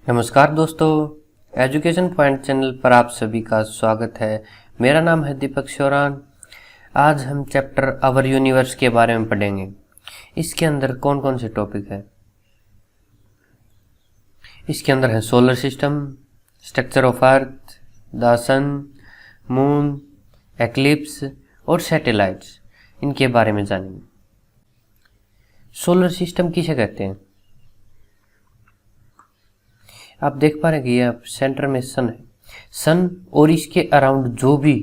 नमस्कार दोस्तों, education point channel पर आप सभी का स्वागत है। मेरा नाम है दीपक शोरान। आज हम चैप्टर आवर यूनिवर्स के बारे में पढ़ेंगे। इसके अंदर कौन कौन से टॉपिक है? इसके अंदर है solar system, structure of Earth, the sun, moon, eclipse और सैटेलाइट्स। इनके बारे में जानेंगे। सोलर सिस्टम किसे कहते हैं? आप देख पा रहे हैं कि यह सेंटर में सन है। सन और इसके अराउंड जो भी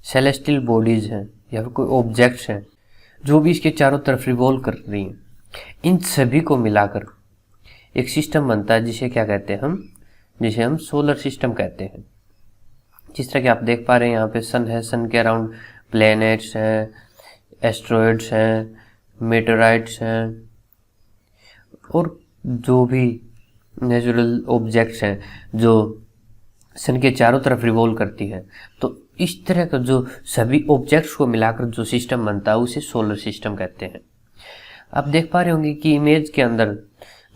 सेलेस्टियल बॉडीज हैं या फिर कोई ऑब्जेक्ट्स हैं जो भी इसके चारों तरफ रिवॉल्व कर रही हैं, इन सभी को मिलाकर एक सिस्टम बनता है जिसे क्या कहते हैं जिसे हम सोलर सिस्टम कहते हैं। जिस तरह कि आप देख पा रहे हैं यहाँ पे सन है, सन के अराउंड प्लैनेट्स हैं, एस्ट्रॉयड्स हैं, मेटेराइट्स हैं और जो भी नेचुरल ऑब्जेक्ट्स हैं जो सन के चारों तरफ रिवॉल्व करती है। तो इस तरह का जो सभी ऑब्जेक्ट्स को मिलाकर जो सिस्टम बनता है उसे सोलर सिस्टम कहते हैं। आप देख पा रहे होंगे कि इमेज के अंदर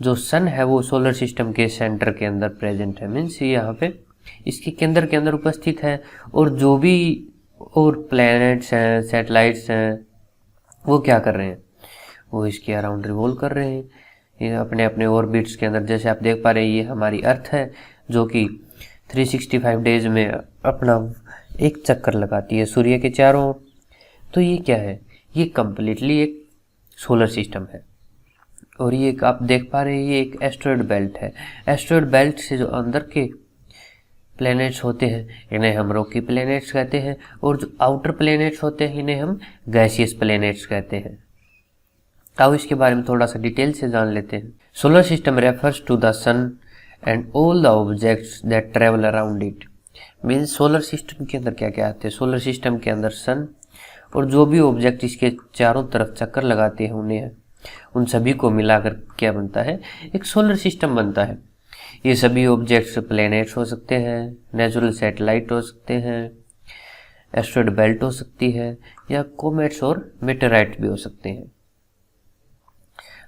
जो सन है वो सोलर सिस्टम के सेंटर के अंदर प्रेजेंट है, मीन्स यहाँ पे इसके केंद्र के अंदर उपस्थित है। और जो भी और प्लैनेट्स हैं, सैटेलाइट्स हैं, वो क्या कर रहे हैं? वो इसके अराउंड रिवॉल्व कर रहे हैं ये अपने अपने ऑर्बिट्स के अंदर। जैसे आप देख पा रहे हैं ये हमारी अर्थ है जो कि 365 डेज में अपना एक चक्कर लगाती है सूर्य के चारों ओर। तो ये क्या है? ये कंप्लीटली एक सोलर सिस्टम है। और ये आप देख पा रहे हैं ये एक एस्ट्रॉयड बेल्ट है। एस्ट्रॉयड बेल्ट से जो अंदर के प्लैनेट्स होते हैं इन्हें हम रॉकी प्लैनेट्स कहते हैं, और जो आउटर प्लैनेट्स होते हैं इन्हें हम गैसियस प्लैनेट्स कहते हैं। आओ इसके बारे में थोड़ा सा डिटेल से जान लेते हैं। Solar system refers to the sun and all the objects that travel around it. Means solar system के अंदर क्या क्या आते हैं? सोलर सिस्टम के अंदर सन और जो भी ऑब्जेक्ट इसके चारों तरफ चक्कर लगाते हैं उन्हें, उन सभी को मिलाकर क्या बनता है? एक सोलर सिस्टम बनता है। ये सभी ऑब्जेक्ट्स प्लैनेट्स हो सकते हैं, नेचुरल सैटेलाइट हो सकते हैं, एस्ट्रॉयड बेल्ट हो सकती है, या कोमेट्स और मेटेराइट भी हो सकते हैं।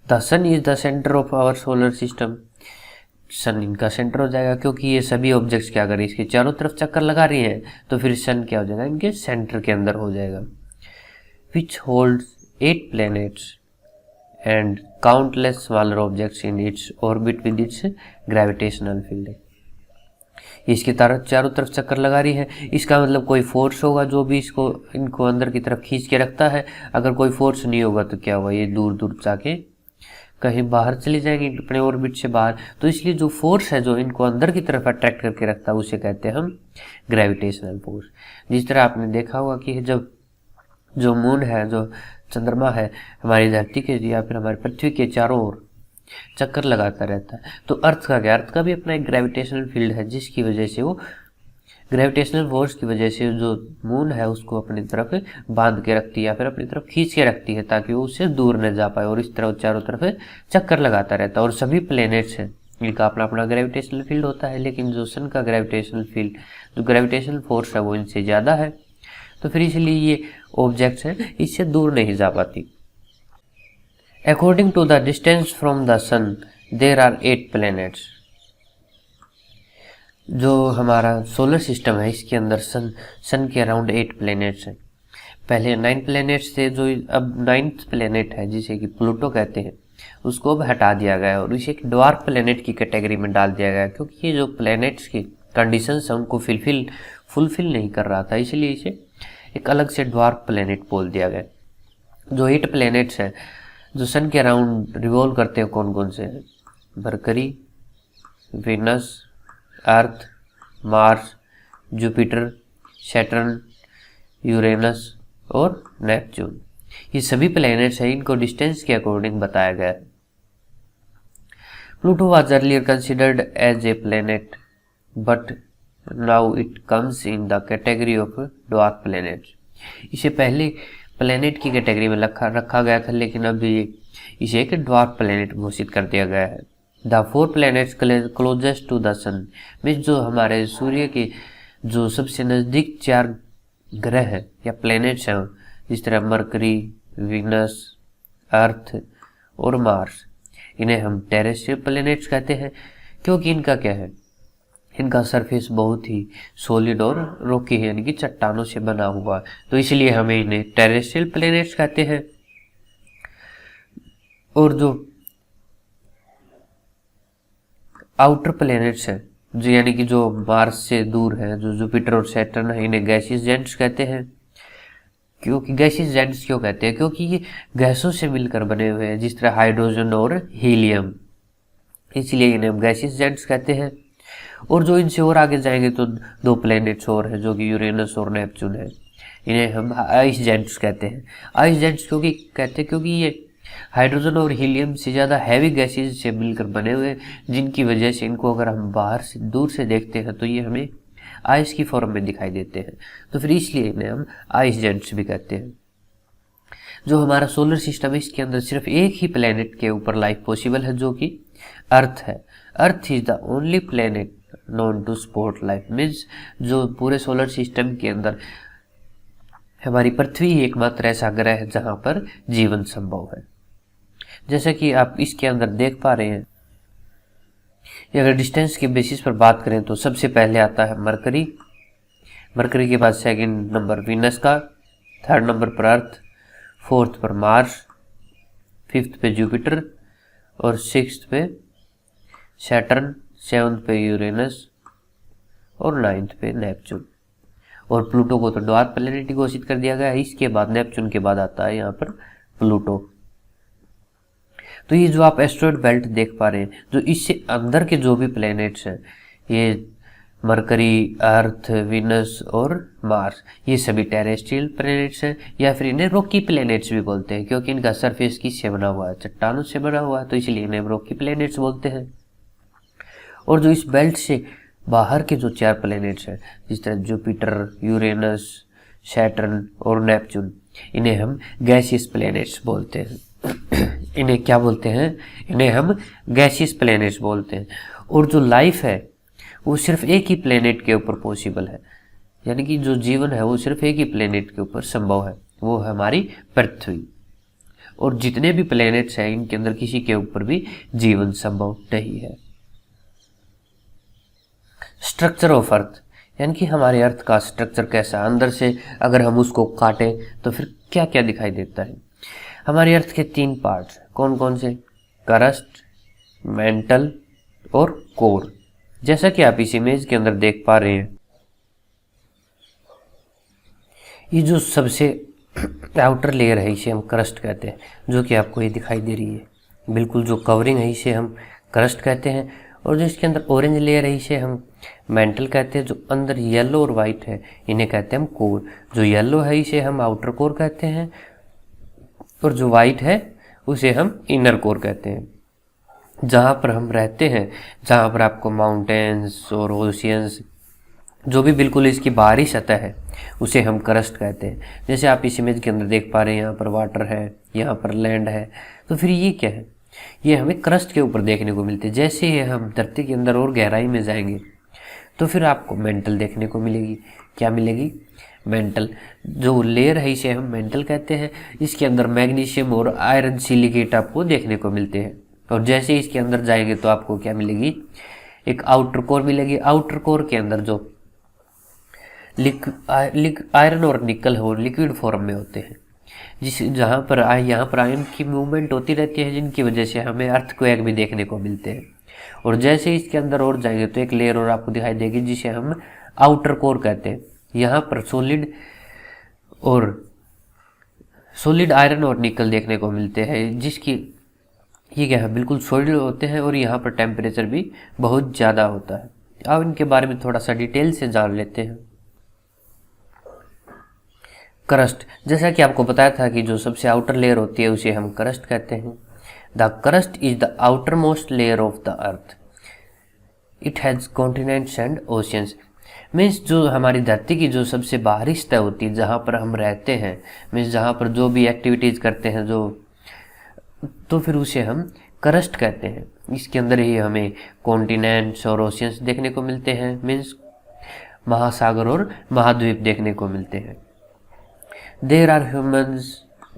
The sun is the centre of our solar system. Sun इनका सेंटर हो जाएगा क्योंकि ये सभी ऑब्जेक्ट्स क्या करें, इसके चारों तरफ चक्कर लगा रही हैं, तो फिर सन क्या हो जाएगा? इनके सेंटर के अंदर हो जाएगा। विच holds 8 planets and countless smaller objects in its orbit with its gravitational field. इसके चारों तरफ चक्कर लगा रही है, इसका मतलब कोई फोर्स होगा जो भी इनको अंदर की तरफ खींच के रखता है। अगर कोई फोर्स नहीं होगा तो क्या होगा? ये दूर दूर जाके कहीं बाहर चली जाएंगी अपने ऑर्बिट से बाहर। तो इसलिए जो फोर्स है जो इनको अंदर की तरफ अट्रैक्ट करके रखता है उसे कहते हैं हम ग्रेविटेशनल फोर्स। जिस तरह आपने देखा होगा कि जब जो मून है, जो चंद्रमा है, हमारी धरती के या फिर हमारी पृथ्वी के चारों ओर चक्कर लगाता रहता है, तो अर्थ का क्या? अर्थ का भी अपना एक ग्रेविटेशनल फील्ड है जिसकी वजह से वो ग्रेविटेशनल फोर्स की वजह से जो मून है उसको अपनी तरफ बांध के रखती है या फिर अपनी तरफ खींच के रखती है ताकि वो उससे दूर न जा पाए, और इस तरह चारों तरफ चक्कर लगाता रहता है। और सभी प्लैनेट्स हैं इनका अपना अपना ग्रेविटेशनल फील्ड होता है, लेकिन जो सन का ग्रेविटेशनल फील्ड, जो ग्रेविटेशनल फोर्स है वो इनसे ज़्यादा है, तो फिर इसलिए ये ऑब्जेक्ट्स हैं इससे दूर नहीं जा पाती। According to the distance from the sun there are 8 planets. जो हमारा सोलर सिस्टम है इसके अंदर सन के अराउंड 8 प्लैनेट्स हैं। पहले 9 प्लैनेट्स थे, जो अब 9th प्लैनेट है जिसे कि प्लूटो कहते हैं, उसको अब हटा दिया गया है और इसे एक ड्वार्फ प्लैनेट की कैटेगरी में डाल दिया गया है, क्योंकि ये जो प्लैनेट्स की कंडीशंस है उनको फुलफिल नहीं कर रहा था, इसलिए इसे एक अलग से ड्वार्फ प्लैनेट बोल दिया गया। जो 8 प्लैनेट्स हैं जो सन के अराउंड रिवॉल्व करते हैं, कौन कौन से हैं? मरकरी, वीनस, अर्थ, मार्स, जुपिटर, सैटर्न, यूरेनस और नेपच्यून। ये सभी प्लैनेट्स हैं, इनको डिस्टेंस के अकॉर्डिंग बताया गया है। Pluto was earlier considered as a planet but now it comes in the category of dwarf planets. इसे पहले प्लैनेट की कैटेगरी में रखा गया था, लेकिन अभी इसे एक ड्वार्फ प्लैनेट घोषित कर दिया गया है। The 4 planets closest to the sun, means जो हमारे सूर्य के जो सबसे नज़दीक 4 ग्रह हैं या प्लैनेट्स हैं, जिस तरह मरकरी, वीनस, अर्थ और मार्स, इन्हें हम टेरेस्ट्रियल प्लैनेट्स कहते हैं। क्योंकि इनका क्या है, इनका सरफेस बहुत ही सॉलिड और रॉकी है, यानी कि चट्टानों से बना हुआ है, तो इसलिए हमें इन्हें टेरेस्ट्रियल प्लैनेट्स कहते हैं। और जो आउटर प्लैनेट्स हैं, जो यानी कि जो मार्स से दूर है, जो जुपिटर और सैटर्न है, इन्हें गैसियस जेंट्स कहते हैं। क्योंकि गैसियस जेंट्स क्यों कहते हैं, क्योंकि ये गैसों से मिलकर बने हुए हैं, जिस तरह हाइड्रोजन और हीलियम, इसलिए इन्हें हम गैसियस जेंट्स कहते हैं। और जो इनसे और आगे जाएंगे तो दो प्लैनेट्स और हैं, जो कि यूरेनस और नेपच्यून है, इन्हें हम आइस जेंट्स कहते हैं। आइस जेंट्स क्योंकि कहते हैं क्योंकि ये हाइड्रोजन और हीलियम से ज़्यादा हैवी गैसेज से मिलकर बने हुए हैं, जिनकी वजह से इनको अगर हम बाहर से दूर से देखते हैं तो ये हमें आइस की फॉर्म में दिखाई देते हैं, तो फिर इसलिए इन्हें हम आइस जेंट्स भी कहते हैं। जो हमारा सोलर सिस्टम है, इसके अंदर सिर्फ एक ही प्लेनेट के ऊपर लाइफ पॉसिबल है, जो कि अर्थ है। Earth is the only planet known to support life, means जो पूरे सोलर सिस्टम के अंदर हमारी पृथ्वी ही एकमात्र ऐसा ग्रह है जहां पर जीवन संभव है। जैसा कि आप इसके अंदर देख पा रहे हैं, अगर डिस्टेंस के बेसिस पर बात करें तो सबसे पहले आता है मरकरी, मरकरी के बाद सेकंड नंबर वीनस का, थर्ड नंबर पर अर्थ, फोर्थ पर मार्स, फिफ्थ पे जुपिटर और सिक्स्थ पे सैटर्न, सेवंथ पे यूरेनस और नाइन्थ पे नेपच्यून। और प्लूटो को तो ड्वार्फ प्लैनेट घोषित कर दिया गया है। इसके बाद नेपच्यून के बाद आता है यहाँ पर प्लूटो। तो ये जो आप एस्ट्रॉयड बेल्ट देख पा रहे हैं, जो इससे अंदर के जो भी प्लैनेट्स हैं, ये मरकरी, अर्थ, वीनस और मार्स, ये सभी टेरेस्ट्रियल प्लैनेट्स हैं, या फिर इन्हें रॉकी प्लैनेट्स भी बोलते हैं, क्योंकि इनका सरफेस किससे बना हुआ है, चट्टानों से बना हुआ है, तो इसलिए इन्हें रॉकी प्लैनेट्स बोलते हैं। और जो इस बेल्ट से बाहर के जो 4 प्लैनेट्स हैं, जिस तरह जुपिटर, यूरेनस, सैटर्न और नेपच्यून, इन्हें हम गैसियस प्लैनेट्स बोलते हैं। इन्हें क्या बोलते हैं, इन्हें हम गैसियस प्लैनेट्स बोलते हैं। और जो लाइफ है वो सिर्फ एक ही प्लैनेट के ऊपर पॉसिबल है, यानी कि जो जीवन है वो सिर्फ एक ही प्लैनेट के ऊपर संभव है, वो है हमारी पृथ्वी। और जितने भी प्लैनेट्स हैं, इनके अंदर किसी के ऊपर भी जीवन संभव नहीं है। स्ट्रक्चर ऑफ अर्थ, यानी कि हमारे अर्थ का स्ट्रक्चर कैसा, अंदर से अगर हम उसको काटें तो फिर क्या क्या दिखाई देता है। हमारे अर्थ के 3 पार्ट्स कौन कौन से, क्रस्ट, मेंटल और कोर। जैसा कि आप इस इमेज के अंदर देख पा रहे हैं, ये जो सबसे आउटर लेयर है इसे हम क्रस्ट कहते हैं, जो कि आपको ये दिखाई दे रही है, बिल्कुल जो कवरिंग है इसे हम क्रस्ट कहते हैं। और जो इसके अंदर ऑरेंज लेयर है इसे हम मेंटल कहते हैं। जो अंदर येलो और वाइट है इन्हें कहते हैं हम कोर। जो येलो है इसे हम आउटर कोर कहते हैं, और जो वाइट है उसे हम इनर कोर कहते हैं। जहाँ पर हम रहते हैं, जहाँ पर आपको माउंटेन्स और ओशियंस, जो भी बिल्कुल इसकी बाहरी सतह है, उसे हम क्रस्ट कहते हैं। जैसे आप इस इमेज के अंदर देख पा रहे हैं, यहाँ पर वाटर है, यहाँ पर लैंड है, तो फिर ये क्या है, ये हमें क्रस्ट के ऊपर देखने को मिलते हैं। जैसे ही हम धरती के अंदर और गहराई में जाएंगे तो फिर आपको मेंटल देखने को मिलेगी। क्या मिलेगी, मेंटल। जो लेयर है इसे हम मेंटल कहते हैं। इसके अंदर मैग्नीशियम और आयरन सिलिकेट आपको देखने को मिलते हैं। और जैसे ही इसके अंदर जाएंगे तो आपको क्या मिलेगी, एक आउटर कोर मिलेगी। आउटर कोर के अंदर जो आयरन और निकल है वो लिक्विड फॉर्म में होते हैं, यहाँ पर आयन की मूवमेंट होती रहती है, जिनकी वजह से हमें अर्थक्वेक भी देखने को मिलते हैं। और जैसे ही इसके अंदर और जाएंगे तो एक लेयर और आपको दिखाई देगी, जिसे हम आउटर कोर कहते हैं। यहाँ पर सॉलिड आयरन और निकल देखने को मिलते हैं, जिसकी ये क्या है, बिल्कुल सॉलिड होते हैं, और यहाँ पर टेम्परेचर भी बहुत ज़्यादा होता है। अब इनके बारे में थोड़ा सा डिटेल से जान लेते हैं। क्रस्ट, जैसा कि आपको बताया था कि जो सबसे आउटर लेयर होती है उसे हम क्रस्ट कहते हैं। The crust is the outer most layer of the earth. It has continents and oceans. Means जो हमारी धरती की जो सबसे बाहरी सतह होती है, जहाँ पर हम रहते हैं, मीन्स जहाँ पर जो भी एक्टिविटीज़ करते हैं तो फिर उसे हम क्रस्ट कहते हैं। इसके अंदर ही हमें कॉन्टिनेंट्स और ओशियंस देखने को मिलते हैं, मीन्स महासागर और महाद्वीप देखने को मिलते हैं। There are humans,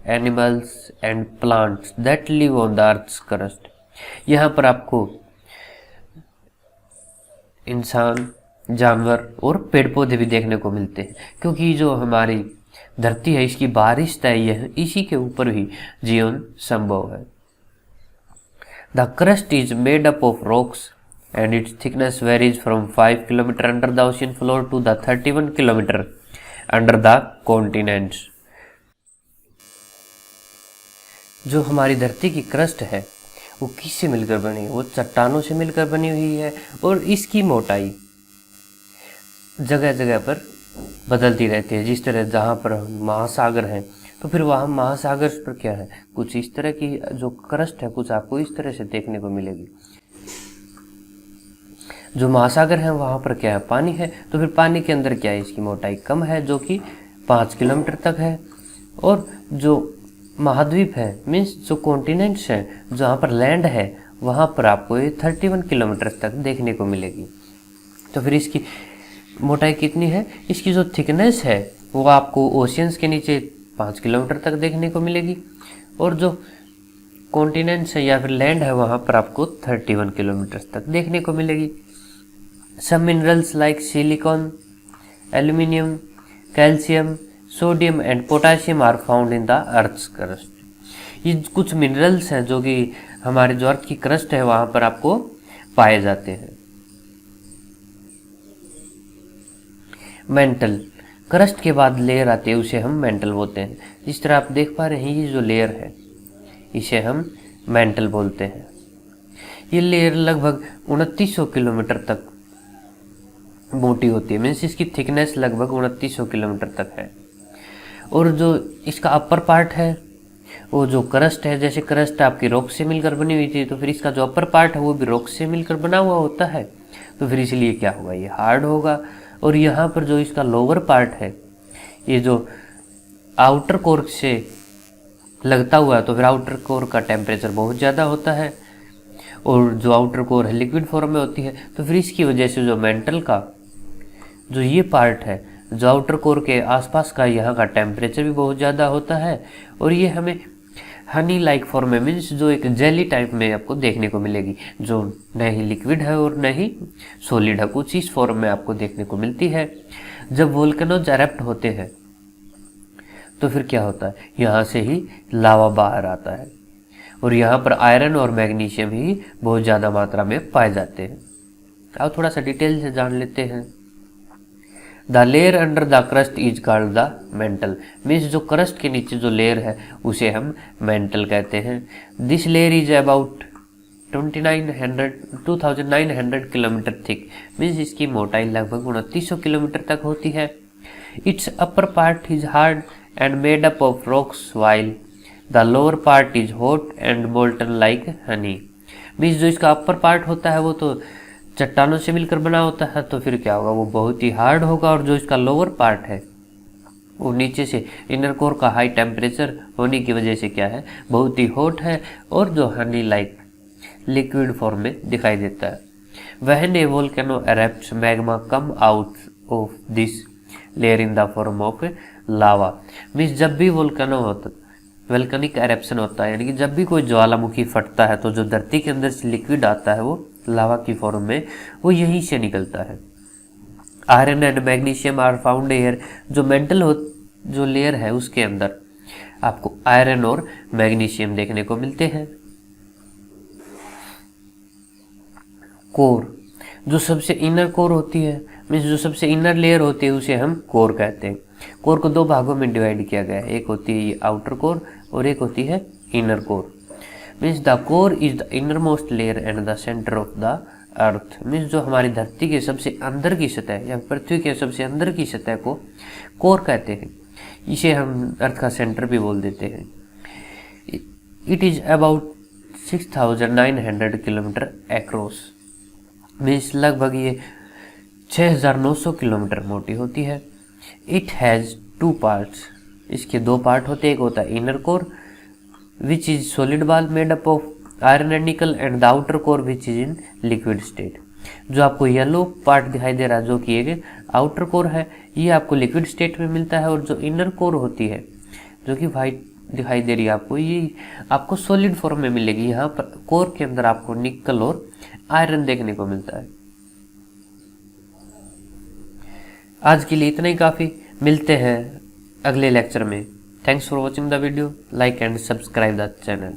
animals and plants that live on the earth's crust. यहाँ पर आपको इंसान, जानवर और पेड़ पौधे भी देखने को मिलते हैं, क्योंकि जो हमारी धरती है इसकी बारिश तय है, इसी के ऊपर ही जीवन संभव है। The crust is made up of rocks and its thickness varies from 5 km under the ocean floor to the 31 km under the continents। जो हमारी धरती की क्रस्ट है वो किससे मिलकर बनी है? वो चट्टानों से मिलकर बनी हुई है, और इसकी मोटाई जगह जगह पर बदलती रहती है। जिस तरह जहाँ पर महासागर हैं तो फिर वहाँ महासागर पर क्या है, कुछ इस तरह की जो क्रस्ट है कुछ आपको इस तरह से देखने को मिलेगी। जो महासागर है वहाँ पर क्या है, पानी है, तो फिर पानी के अंदर क्या है, इसकी मोटाई कम है जो कि 5 किलोमीटर तक है। और जो महाद्वीप है मीन्स जो कॉन्टिनेंट्स हैं जहाँ पर लैंड है वहाँ पर आपको ये 31 किलोमीटर तक देखने को मिलेगी। तो फिर इसकी मोटाई कितनी है, इसकी जो थिकनेस है वो आपको ओशियंस के नीचे 5 किलोमीटर तक देखने को मिलेगी, और जो कॉन्टिनेंट्स है या फिर लैंड है वहाँ पर आपको 31 किलोमीटर तक देखने को मिलेगी। Some minerals like silicon, aluminium, calcium, sodium and potassium are found in the Earth's crust। ये कुछ मिनरल्स हैं जो कि हमारे जो अर्थ की क्रस्ट है वहाँ पर आपको पाए जाते हैं। मेंटल, क्रस्ट के बाद लेयर आती है उसे हम मेंटल बोलते हैं। जिस तरह आप देख पा रहे हैं ये जो लेयर है इसे हम मेंटल बोलते हैं। ये लेयर लगभग 2900 किलोमीटर तक मोटी होती है, मीन्स इसकी थिकनेस लगभग 2900 किलोमीटर तक है। और जो इसका अपर पार्ट है वो जो क्रस्ट है, जैसे क्रस्ट आपकी रॉक से मिलकर बनी हुई थी तो फिर इसका जो अपर पार्ट है वो भी रॉक से मिलकर बना हुआ होता है, तो फिर इसलिए क्या होगा, ये हार्ड होगा। और यहाँ पर जो इसका लोअर पार्ट है ये जो आउटर कोर से लगता हुआ है तो फिर आउटर कोर का टेम्परेचर बहुत ज़्यादा होता है, और जो आउटर कोर है लिक्विड फॉर्म में होती है, तो फिर इसकी वजह से जो मेंटल का जो ये पार्ट है जो आउटर कोर के आसपास का यहाँ का टेम्परेचर भी बहुत ज़्यादा होता है, और ये हमें हनी लाइक फॉर्म में मीन्स जो एक जेली टाइप में आपको देखने को मिलेगी, जो न ही लिक्विड है और न ही सॉलिड है, कुछ इस फॉर्म में आपको देखने को मिलती है। जब वोल्केनोज एरप्ट होते हैं तो फिर क्या होता है, यहाँ से ही लावा बाहर आता है, और यहाँ पर आयरन और मैग्नीशियम ही बहुत ज़्यादा मात्रा में पाए जाते हैं। अब थोड़ा सा डिटेल से जान लेते हैं। The layer under the crust is called the mental, means जो क्रस्ट के नीचे जो लेयर है उसे हम मेंटल कहते हैं। This layer is about 2900 kilometre thick, means इसकी मोटाई लगभग 2900 किलोमीटर तक होती है। It's upper part is hard and made up of rocks while the lower part is hot and molten like Honey, means जो इसका अपर पार्ट होता है वो तो चट्टानों से मिलकर बना होता है, तो फिर क्या होगा, वो बहुत ही हार्ड होगा। और जो इसका लोअर पार्ट है वो नीचे से इनर कोर का हाई टेम्परेचर होने की वजह से क्या है, बहुत ही हॉट है, और जो हनी लाइक लिक्विड फॉर्म में दिखाई देता है। When a volcano erupts magma come out of this layer in the form of lava, means जब भी वोल्केनिक एरप्शन होता है, यानी कि जब भी कोई ज्वालामुखी फटता है तो जो धरती के अंदर से लिक्विड आता है वो लावा की फॉर्म में वो यहीं से निकलता है। Iron and magnesium are found here, जो मेंटल जो लेयर है उसके अंदर आपको आयरन और मैग्नीशियम देखने को मिलते हैं। कोर, जो सबसे इनर कोर होती है, मीन्स जो सबसे इनर लेयर होती है उसे हम कोर कहते हैं। कोर को दो भागों में डिवाइड किया गया है, एक होती है ये आउटर कोर और एक होती है inner core. Means the core is the inner most layer and the centre of the earth, means जो हमारी धरती के सबसे अंदर की सतह या पृथ्वी के सबसे अंदर की सतह को कोर कहते हैं। इसे हम अर्थ का सेंटर भी बोल देते हैं। It is about 6900 kilometre across, means लगभग ये 6900 किलोमीटर मोटी होती है। इट हैज़ 2 पार्ट्स, इसके 2 पार्ट होते हैं, एक होता है inner core which is solid ball made up of iron and निकल and the outer core which is in liquid state. जो आपको येलो पार्ट दिखाई दे रहा है जो कि एक आउटर कोर है, ये आपको लिक्विड स्टेट में मिलता है, और जो इनर कोर होती है जो कि वाइट दिखाई दे रही है आपको, ये आपको सॉलिड फॉर्म में मिलेगी। यहाँ पर कोर के अंदर आपको निकल और आयरन देखने को मिलता है। आज के लिए इतना ही काफ़ी, मिलते हैं अगले लेक्चर में। Thanks for watching the video, like and subscribe the channel.